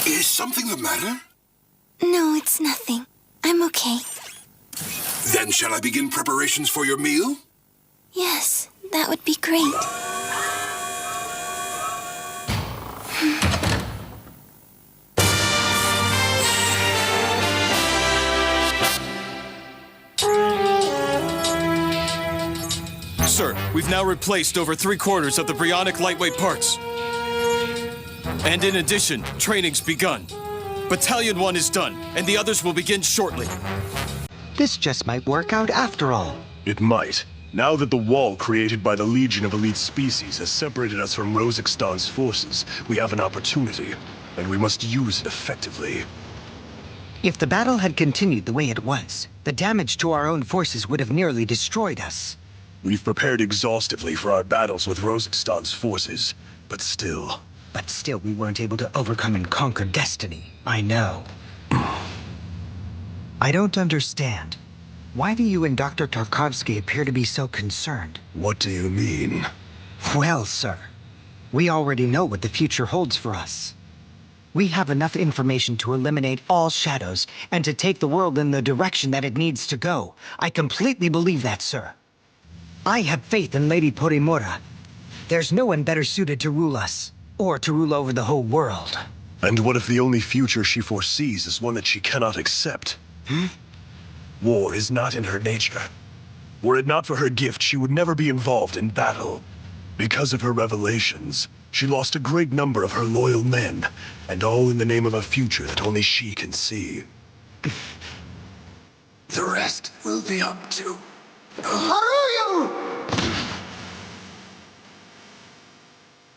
Is something the matter? No, it's nothing. I'm okay. Then shall I begin preparations for your meal? Yes, that would be great. Sir, we've now replaced over 3/4 of the Bryonic lightweight parts. And in addition, training's begun. Battalion 1 is done, and the others will begin shortly. This just might work out after all. It might. Now that the wall created by the Legion of Elite Species has separated us from Rozikstan's forces, we have an opportunity, and we must use it effectively. If the battle had continued the way it was, the damage to our own forces would have nearly destroyed us. We've prepared exhaustively for our battles with Rozikstan's forces, but still... But still, we weren't able to overcome and conquer destiny. I know. I don't understand. Why do you and Dr. Tarkovsky appear to be so concerned? What do you mean? Well, sir, we already know what the future holds for us. We have enough information to eliminate all shadows and to take the world in the direction that it needs to go. I completely believe that, sir. I have faith in Lady Porimura. There's no one better suited to rule us, or to rule over the whole world. And what if the only future she foresees is one that she cannot accept? War is not in her nature. Were it not for her gift, she would never be involved in battle. Because of her revelations, she lost a great number of her loyal men, and all in the name of a future that only she can see. The rest will be up to Haruyu!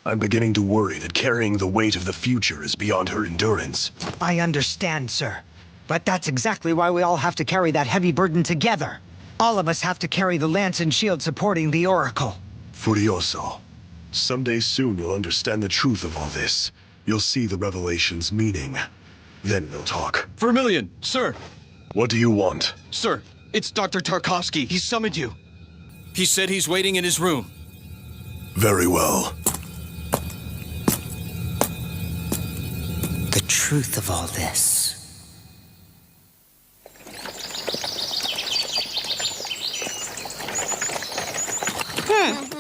I'm beginning to worry that carrying the weight of the future is beyond her endurance. I understand, sir. But that's exactly why we all have to carry that heavy burden together. All of us have to carry the lance and shield supporting the Oracle. Furioso, someday soon you'll understand the truth of all this. You'll see the revelation's meaning. Then we'll talk. Vermilion, sir! What do you want? Sir, it's Dr. Tarkovsky. He summoned you. He said he's waiting in his room. Very well. The truth of all this.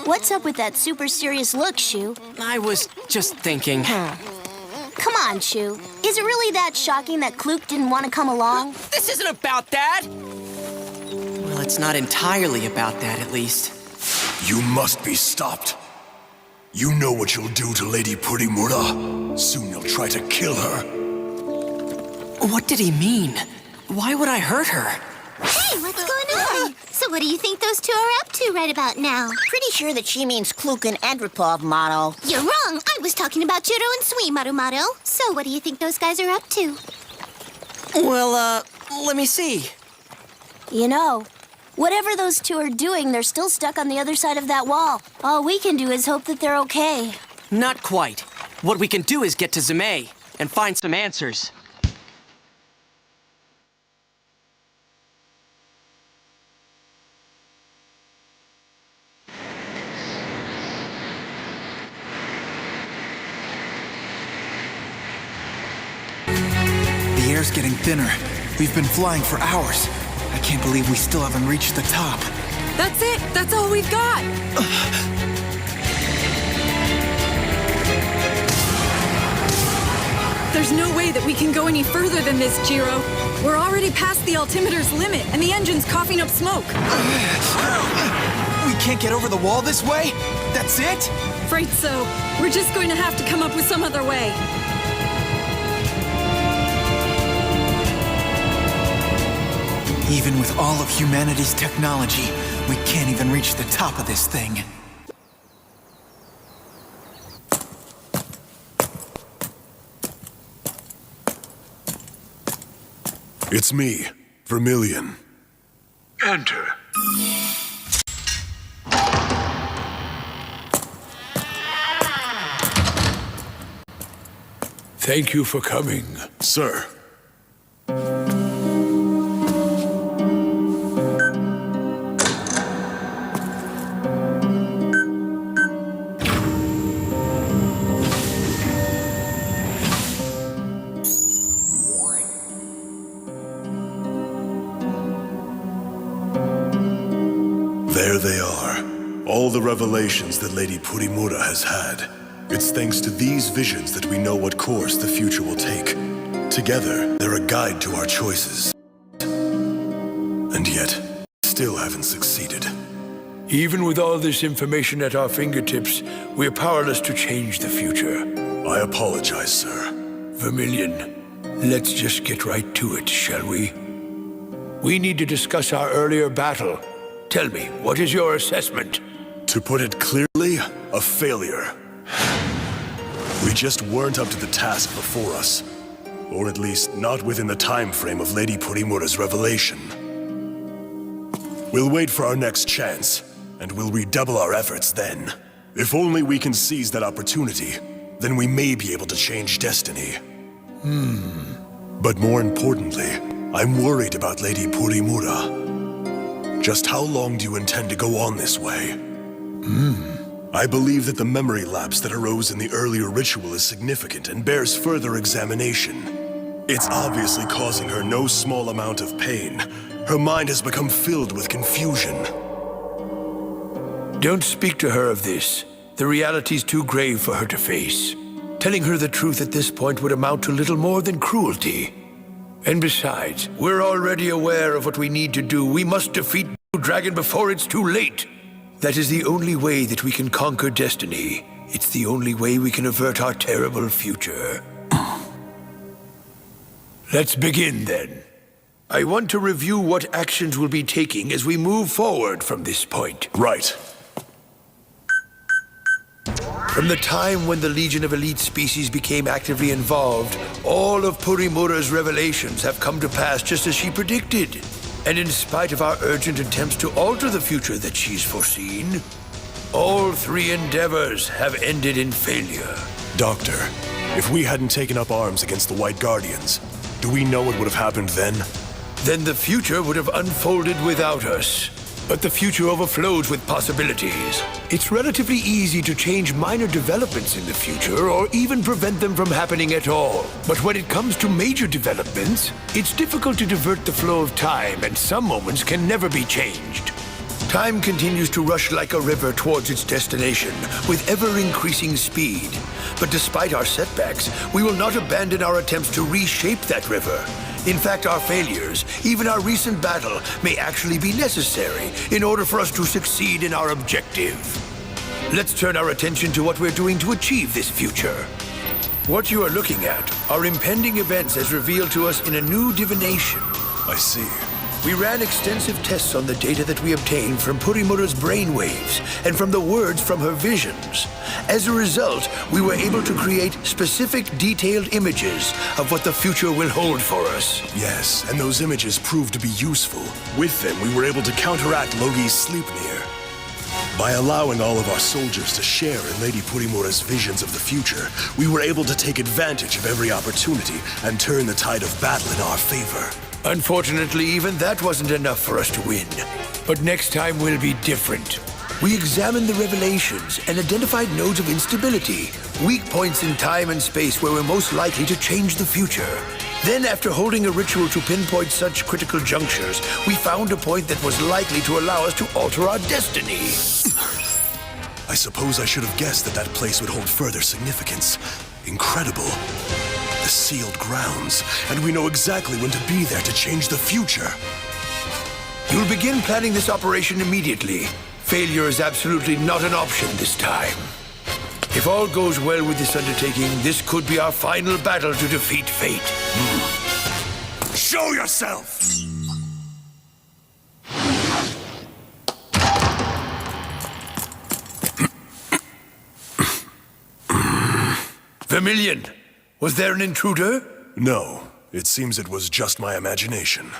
What's up with that super serious look, Shu? I was just thinking. Come on, Shu. Is it really that shocking that Kluk didn't want to come along? This isn't about that! Well, it's not entirely about that, at least. You must be stopped. You know what you'll do to Lady Porimura. Soon you'll try to kill her. What did he mean? Why would I hurt her? Hey, what's going on? So what do you think those two are up to right about now? Pretty sure that she means Kluk and Andropov, Motto. You're wrong. I was talking about Juro and Sui, Marumaru. So what do you think those guys are up to? Well, let me see. You know, whatever those two are doing, they're still stuck on the other side of that wall. All we can do is hope that they're okay. Not quite. What we can do is get to Zeme and find some answers. The air's getting thinner. We've been flying for hours. I can't believe we still haven't reached the top. That's it! That's all we've got! There's no way that we can go any further than this, Jiro. We're already past the altimeter's limit, and the engine's coughing up smoke. We can't get over the wall this way? That's it? Afraid so. We're just going to have to come up with some other way. Even with all of humanity's technology, we can't even reach the top of this thing. It's me, Vermilion. Enter. Thank you for coming. Sir. the revelations that Lady Purimura has had, it's thanks to these visions that we know what course the future will take. Together, they're a guide to our choices. And yet, still haven't succeeded. Even with all this information at our fingertips, we're powerless to change the future. I apologize, sir. Vermilion, let's just get right to it, shall we? We need to discuss our earlier battle. Tell me, what is your assessment? To put it clearly, a failure. We just weren't up to the task before us. Or at least not within the time frame of Lady Purimura's revelation. We'll wait for our next chance, and we'll redouble our efforts then. If only we can seize that opportunity, then we may be able to change destiny. But more importantly, I'm worried about Lady Purimura. Just how long do you intend to go on this way? I believe that the memory lapse that arose in the earlier ritual is significant and bears further examination. It's obviously causing her no small amount of pain. Her mind has become filled with confusion. Don't speak to her of this. The reality's too grave for her to face. Telling her the truth at this point would amount to little more than cruelty. And besides, we're already aware of what we need to do. We must defeat Blue Dragon before it's too late. That is the only way that we can conquer destiny. It's the only way we can avert our terrible future. Let's begin then. I want to review what actions we'll be taking as we move forward from this point. Right. From the time when the Legion of Elite Species became actively involved, all of Purimura's revelations have come to pass just as she predicted. And in spite of our urgent attempts to alter the future that she's foreseen, all three endeavors have ended in failure. Doctor, if we hadn't taken up arms against the White Guardians, do we know what would have happened then? Then the future would have unfolded without us. But the future overflows with possibilities. It's relatively easy to change minor developments in the future or even prevent them from happening at all. But when it comes to major developments, it's difficult to divert the flow of time, and some moments can never be changed. Time continues to rush like a river towards its destination with ever-increasing speed. But despite our setbacks, we will not abandon our attempts to reshape that river. In fact, our failures, even our recent battle, may actually be necessary in order for us to succeed in our objective. Let's turn our attention to what we're doing to achieve this future. What you are looking at are impending events as revealed to us in a new divination. I see. We ran extensive tests on the data that we obtained from Purimura's brainwaves and from the words from her visions. As a result, we were able to create specific, detailed images of what the future will hold for us. Yes, and those images proved to be useful. With them, we were able to counteract Logi's Sleipnir. By allowing all of our soldiers to share in Lady Purimura's visions of the future, we were able to take advantage of every opportunity and turn the tide of battle in our favor. Unfortunately, even that wasn't enough for us to win. But next time will be different. We examined the revelations and identified nodes of instability, weak points in time and space where we're most likely to change the future. Then, after holding a ritual to pinpoint such critical junctures, we found a point that was likely to allow us to alter our destiny. I suppose I should have guessed that that place would hold further significance. Incredible. The sealed grounds, and we know exactly when to be there to change the future. You'll begin planning this operation immediately. Failure is absolutely not an option this time. If all goes well with this undertaking, this could be our final battle to defeat fate. Show yourself! Vermilion, was there an intruder? No, it seems it was just my imagination.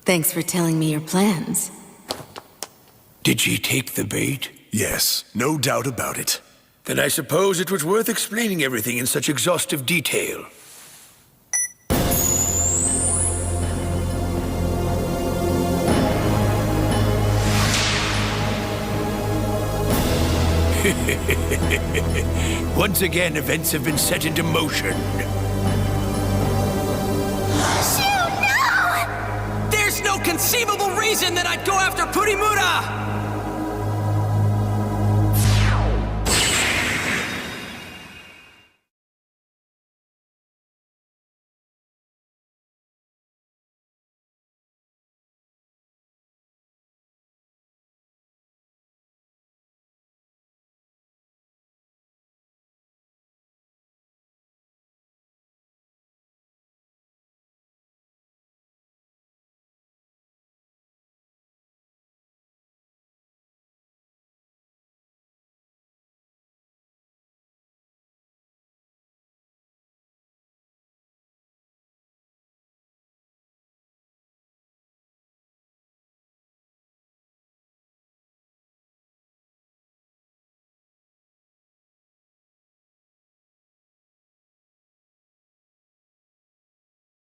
Thanks for telling me your plans. Did she take the bait? Yes, no doubt about it. Then I suppose it was worth explaining everything in such exhaustive detail. Once again, events have been set into motion. Shoot! conceivable reason that I'd go after Purimura!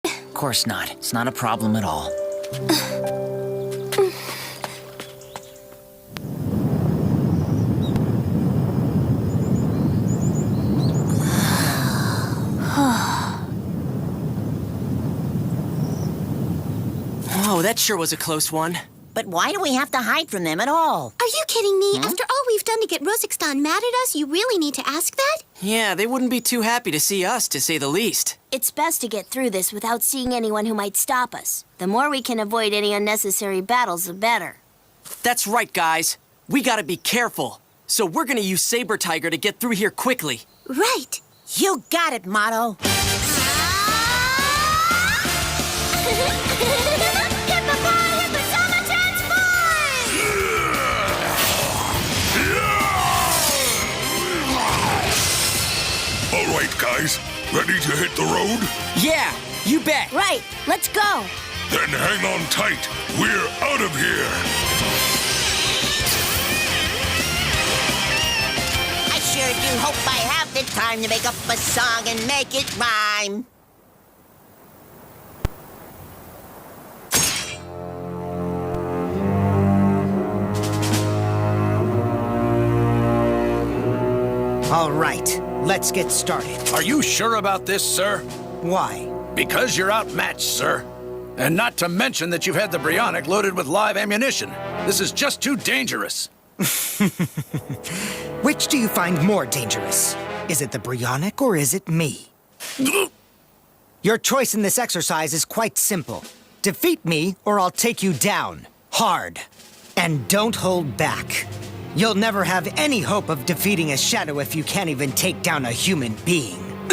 Of course not. It's not a problem at all. Whoa, that sure was a close one. But why do we have to hide from them at all? Are you kidding me? After all we've done to get Rosekstan mad at us, you really need to ask that? Yeah, they wouldn't be too happy to see us, to say the least. It's best to get through this without seeing anyone who might stop us. The more we can avoid any unnecessary battles, the better. That's right, guys. We gotta be careful. So we're gonna use Saber Tiger to get through here quickly. Right. You got it, Motto. All right, guys. Ready to hit the road? Yeah, you bet. Right, let's go. Then hang on tight. We're out of here. I sure do hope I have the time to make up a song and make it rhyme. All right, let's get started. Are you sure about this, sir? Why? Because you're outmatched, sir. And not to mention that you've had the Bryonic loaded with live ammunition. This is just too dangerous. Which do you find more dangerous? Is it the Bryonic or is it me? Your choice in this exercise is quite simple. Defeat me or I'll take you down. Hard. And don't hold back. You'll never have any hope of defeating a shadow if you can't even take down a human being.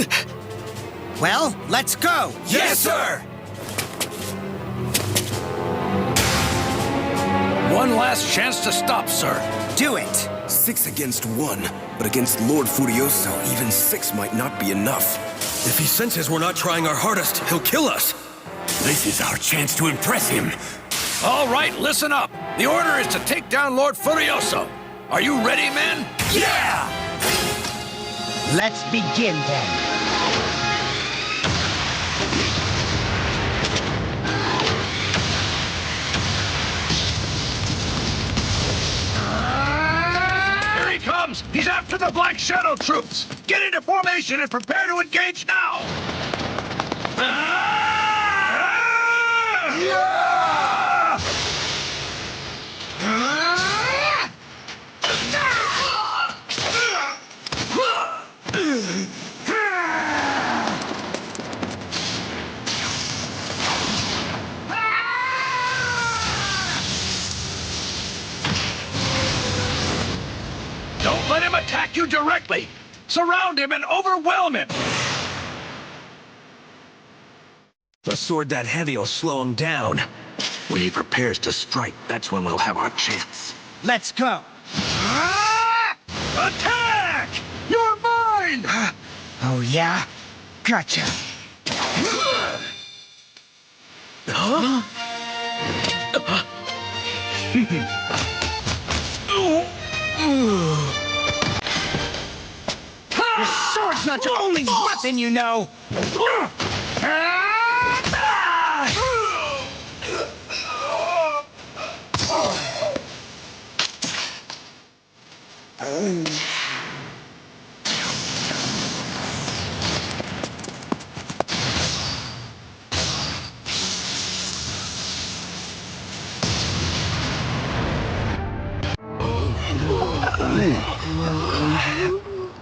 Well, let's go! Yes, sir! One last chance to stop, sir. Do it! 6 against 1, but against Lord Furioso, even 6 might not be enough. If he senses we're not trying our hardest, he'll kill us. This is our chance to impress him. All right, listen up. The order is to take down Lord Furioso. Are you ready, men? Yeah! Let's begin then. Here he comes! He's after the Black Shadow troops! Get into formation and prepare to engage now! Don't let him attack you directly! Surround him and overwhelm him! A sword that heavy will slow him down. When he prepares to strike, that's when we'll have our chance. Let's go! Attack! You're mine! Oh, yeah? Gotcha. Huh? Your sword's not your only weapon, you know!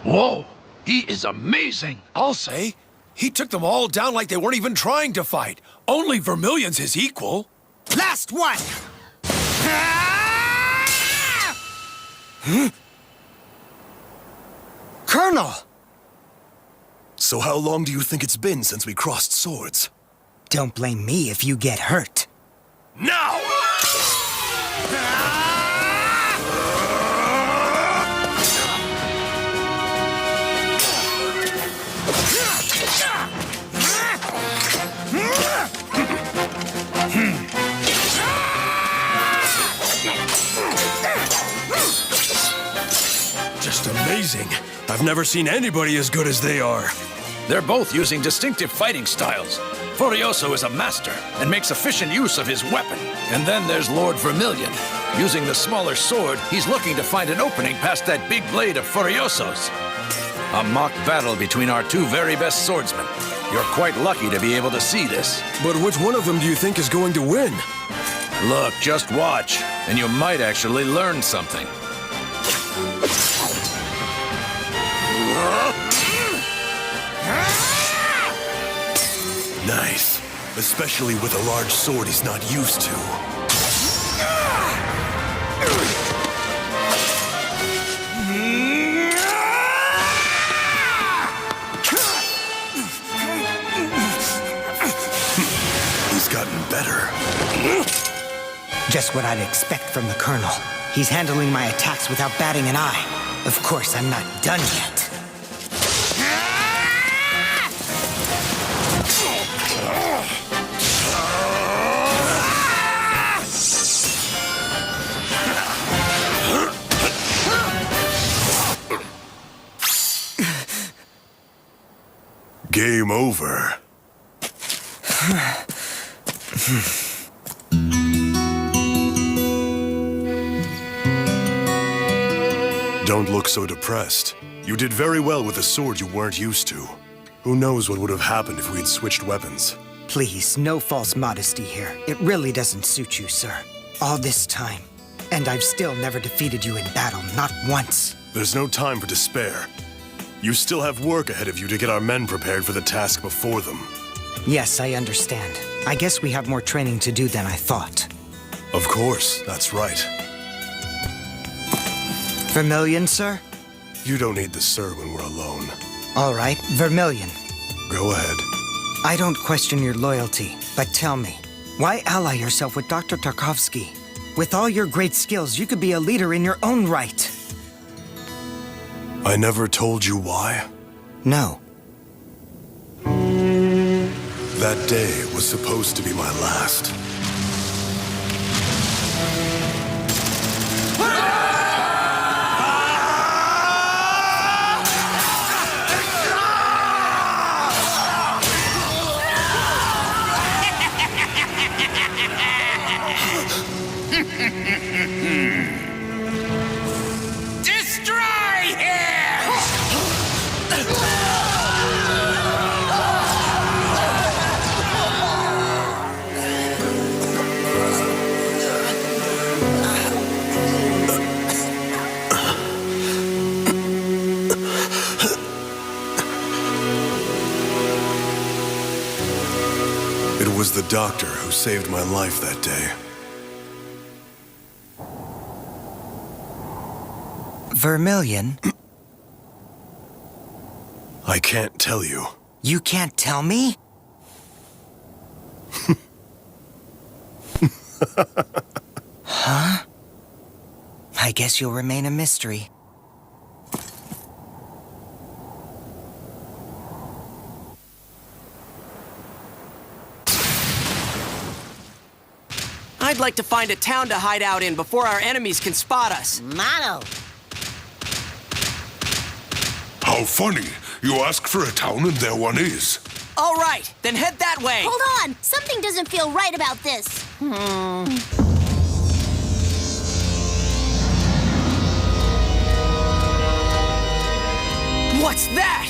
Whoa! He is amazing, I'll say. He took them all down like they weren't even trying to fight. Only Vermilion's his equal. Last one! Colonel! So how long do you think it's been since we crossed swords? Don't blame me if you get hurt. Now! Just amazing. I've never seen anybody as good as they are. They're both using distinctive fighting styles. Furioso is a master and makes efficient use of his weapon. And then there's Lord Vermilion. Using the smaller sword, he's looking to find an opening past that big blade of Furioso's. A mock battle between our two very best swordsmen. You're quite lucky to be able to see this. But which one of them do you think is going to win? Look, just watch, and you might actually learn something. Nice. Especially with a large sword he's not used to. He's gotten better. Just what I'd expect from the Colonel. He's handling my attacks without batting an eye. Of course, I'm not done yet. Game over. Don't look so depressed. You did very well with a sword you weren't used to. Who knows what would have happened if we had switched weapons? Please, no false modesty here. It really doesn't suit you, sir. All this time, and I've still never defeated you in battle, not once. There's no time for despair. You still have work ahead of you to get our men prepared for the task before them. Yes, I understand. I guess we have more training to do than I thought. Of course, that's right. Vermilion, sir? You don't need the sir when we're alone. All right, Vermilion. Go ahead. I don't question your loyalty, but tell me, why ally yourself with Dr. Tarkovsky? With all your great skills, you could be a leader in your own right. I never told you why? No. That day was supposed to be my last. Destroy him! It was the doctor who saved my life that day. Vermilion? I can't tell you. You can't tell me? Huh? I guess you'll remain a mystery. I'd like to find a town to hide out in before our enemies can spot us. Motto. How funny. You ask for a town and there one is. All right, then head that way. Hold on! Something doesn't feel right about this. What's that?